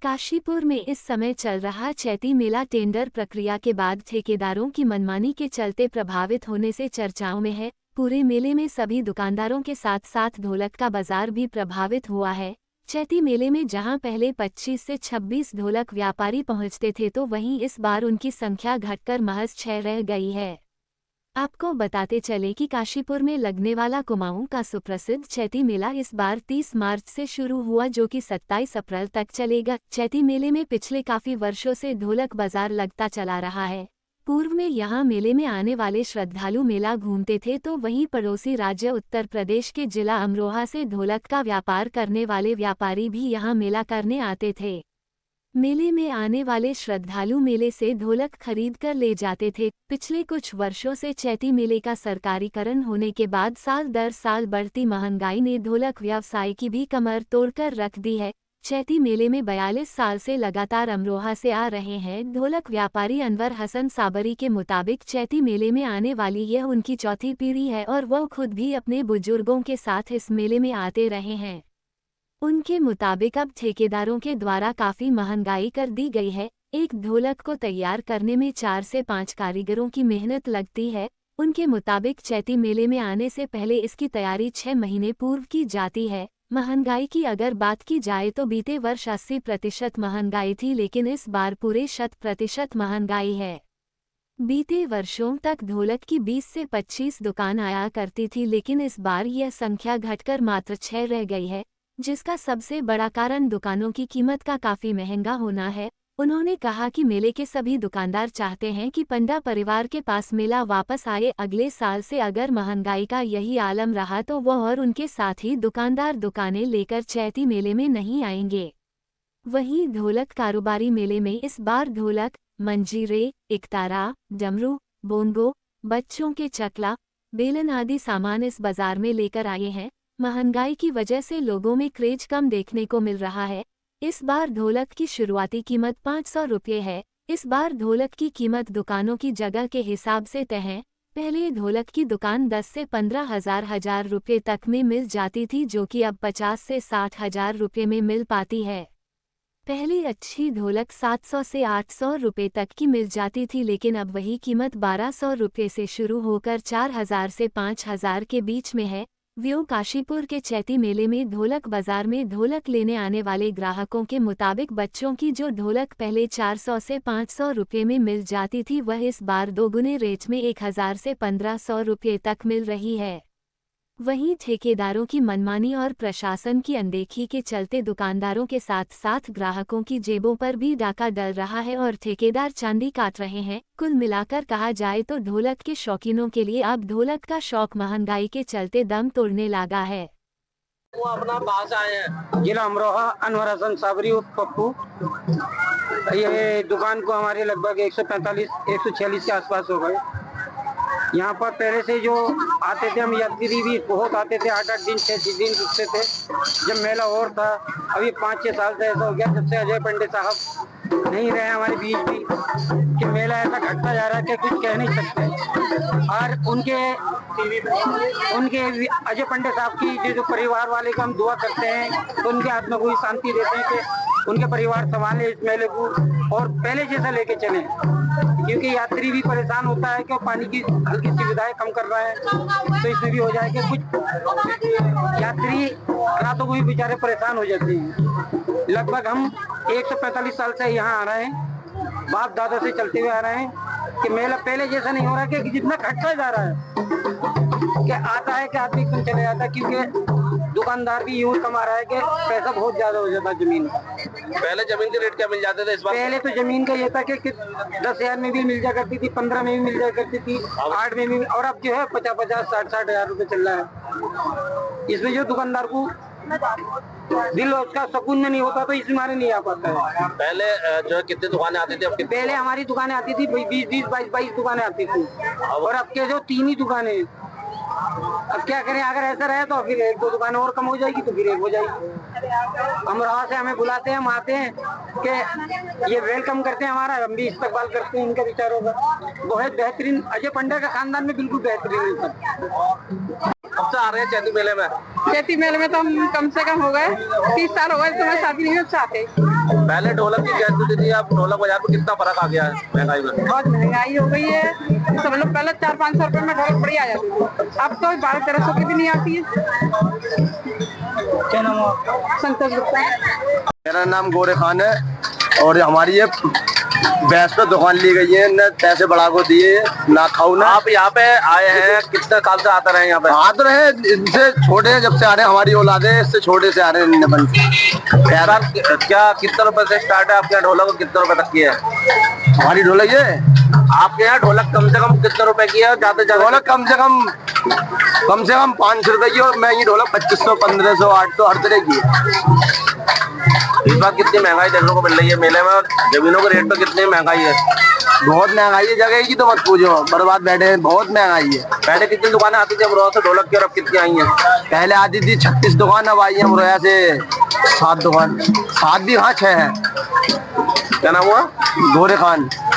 काशीपुर में इस समय चल रहा चैती मेला टेंडर प्रक्रिया के बाद ठेकेदारों की मनमानी के चलते प्रभावित होने से चर्चाओं में है। पूरे मेले में सभी दुकानदारों के साथ साथ ढोलक का बाजार भी प्रभावित हुआ है। चैती मेले में जहां पहले 25 से 26 ढोलक व्यापारी पहुंचते थे तो वहीं इस बार उनकी संख्या घटकर महज 6 रह गई है। आपको बताते चले कि काशीपुर में लगने वाला कुमाऊं का सुप्रसिद्ध चैती मेला इस बार 30 मार्च से शुरू हुआ, जो कि 27 अप्रैल तक चलेगा। चैती मेले में पिछले काफी वर्षों से ढोलक बाजार लगता चला रहा है। पूर्व में यहां मेले में आने वाले श्रद्धालु मेला घूमते थे तो वहीं पड़ोसी राज्य उत्तर प्रदेश के जिला अमरोहा से ढोलक का व्यापार करने वाले व्यापारी भी यहां मेला करने आते थे। मेले में आने वाले श्रद्धालु मेले से ढोलक खरीद कर ले जाते थे। पिछले कुछ वर्षों से चैती मेले का सरकारीकरण होने के बाद साल दर साल बढ़ती महंगाई ने ढोलक व्यवसाय की भी कमर तोड़कर रख दी है। चैती मेले में 42 साल से लगातार अमरोहा से आ रहे हैं ढोलक व्यापारी अनवर हसन साबरी के मुताबिक चैती मेले में आने वाली यह उनकी चौथी पीढ़ी है और वह खुद भी अपने बुजुर्गों के साथ इस मेले में आते रहे हैं। उनके मुताबिक अब ठेकेदारों के द्वारा काफी महंगाई कर दी गई है। एक ढोलक को तैयार करने में 4 से 5 कारीगरों की मेहनत लगती है। उनके मुताबिक चैती मेले में आने से पहले इसकी तैयारी 6 महीने पूर्व की जाती है। महंगाई की अगर बात की जाए तो बीते वर्ष 80% महंगाई थी, लेकिन इस बार पूरे 100% महंगाई है। बीते वर्षों तक ढोलक की 20 से 25 दुकान आया करती थी, लेकिन इस बार यह संख्या घटकर मात्र 6 रह गई है, जिसका सबसे बड़ा कारण दुकानों की कीमत का काफी महंगा होना है। उन्होंने कहा कि मेले के सभी दुकानदार चाहते हैं कि पंडा परिवार के पास मेला वापस आए। अगले साल से अगर महंगाई का यही आलम रहा तो वह और उनके साथी दुकानदार दुकानें लेकर चैती मेले में नहीं आएंगे। वहीं ढोलक कारोबारी मेले में इस बार ढोलक, मंजीरे, इकतारा, डमरू, बोंगो, बच्चों के चकला, बेलन आदि सामान इस बाजार में लेकर आए हैं। महंगाई की वजह से लोगों में क्रेज कम देखने को मिल रहा है। इस बार ढोलक की शुरुआती कीमत 500 रुपये है। इस बार ढोलक की कीमत दुकानों की जगह के हिसाब से तय है। पहले ढोलक की दुकान 10 से 15,000 रुपये तक में मिल जाती थी, जो कि अब 50 से 60,000 रुपये में मिल पाती है। पहले अच्छी ढोलक 700 से 800 रुपये तक की मिल जाती थी, लेकिन अब वही कीमत 1200 रुपये से शुरू होकर 4000 से 5000 के बीच में है। काशीपुर के चैती मेले में ढोलक बाजार में ढोलक लेने आने वाले ग्राहकों के मुताबिक बच्चों की जो ढोलक पहले 400 से 500 रुपये में मिल जाती थी, वह इस बार दोगुने रेट में 1000 से 1500 रुपये तक मिल रही है। वहीं ठेकेदारों की मनमानी और प्रशासन की अनदेखी के चलते दुकानदारों के साथ साथ ग्राहकों की जेबों पर भी डाका डल रहा है और ठेकेदार चांदी काट रहे हैं। कुल मिलाकर कहा जाए तो ढोलक के शौकीनों के लिए अब ढोलक का शौक महंगाई के चलते दम तोड़ने लगा है। वो अपना पास आए हैं जिला अमरोहा, अनवर हसन साबरी और पप्पू। ये दुकान को हमारे लगभग 145-146 के आसपास हो गए। यहाँ पर पहले से जो आते थे हम यात्री भी बहुत आते थे, 8-8 दिन 6 दिन रुकते थे जब मेला और था। अभी 5-6 साल से ऐसा हो गया जब से अजय पंडे साहब नहीं रहे हमारे बीच भी, कि मेला ऐसा घटता जा रहा है कि कुछ कह नहीं सकते। और उनके अजय पंडे साहब की जो परिवार वाले को हम दुआ करते हैं तो उनके आत्मा को शांति देते हैं कि उनके परिवार संभाले इस मेले को और पहले जैसा लेके चले, क्योंकि यात्री भी परेशान होता है कि पानी की हल्की सुविधाएं कम कर रहा है, तो इसमें भी हो जाए कि कुछ यात्री रातों को भी बेचारे परेशान हो जाते हैं। लगभग हम 145 साल से यहाँ आ रहे हैं, बाप दादा से चलते हुए आ रहे हैं कि मेला पहले जैसा नहीं हो रहा है कि जितना घटता जा रहा है कि आता है कि आदमी कम चले जाता है, क्योंकि दुकानदार भी यूं कमा रहा है कि पैसा बहुत ज्यादा हो जाता है जमीन का। पहले जमीन के रेट क्या मिल जाते थे इस बार? पहले तो जमीन का ये था कि 10,000 में भी मिल जा करती थी, 15 में भी मिल जा करती थी, 8 में भी, और अब जो है 50-50, 60-60 हजार रुपए चल रहा है। इसमें जो दुकानदार को दिल उसका सुकून में नहीं होता तो इस मारे नहीं आ पाता है। पहले जो है कितनी दुकानें आती थी? अब पहले हमारी दुकानें आती थी 20-20, 22-22 दुकानें आती थी, और अब के जो 3 ही दुकानें। अब क्या करें, अगर ऐसा रहे तो फिर 1-2 दुकानें और कम हो जाएगी तो फिर 1 हो जाएगी। अमरोहा से हमें बुलाते हैं, हम आते हैं कि ये वेलकम करते हैं हमारा, हम भी इस्तकबाल करते हैं इनका विचारों का। बहुत बेहतरीन, अजय पंडा का खानदान में बिल्कुल बेहतरीन है। कब से आ रहे हैं चैती मेले में? चैती मेले में तो हम कम से कम हो गए 30 साल हो गए, तो मैं शादी नहीं में चाहते। पहले ढोलक की क्या स्थिति थी, अब ढोलक बाजार में कितना फर्क आ गया है महंगाई में? बहुत महंगाई हो गई है। सब लोग पहले 400-500 रुपए में ढोलक बड़ी आ जाती थी, अब तो 1200-1300 की भी नहीं आती है। क्या नाम है? संतोष गुप्ता। मेरा नाम गोरे खान है और हमारी ये भैंस पे दुकान ली गई है, न पैसे बढ़ा को दिए ना खाऊ ना। आप यहाँ पे आए हैं, कितने साल से आते रहे यहाँ पे? हाथ रहे इनसे छोटे जब से आ रहे हैं, हमारी औलाद है इससे छोटे से आ रहे हैं बन क्या कितने रुपए से स्टार्ट है आपके यहाँ ढोलक, कितने रुपए तक की है हमारी ढोलक है। आपके यहाँ ढोलक कम से कम कितने रुपए की है और ज्यादा ज्यादा? ढोलक कम से कम 500 रुपए की और महंगी ढोलक 2500, 1500, 800 हर तरह की है। इस बार कितनी महंगाई देखने को मिल रही है मेले में, और जमीनों के रेट पे कितनी महंगाई है? बहुत महंगाई है, जगह की तो मत पूछो, बर्बाद बैठे हैं, बहुत महंगाई है। पहले कितनी दुकानें आती थी अमरोहा से ढोलक की, और अब कितनी आई हैं? पहले आती थी 36 दुकान, अब आई है अमरोहा से 7 दुकान, 7 भी हाँ 6 है। क्या नाम हुआ? गोरे खान।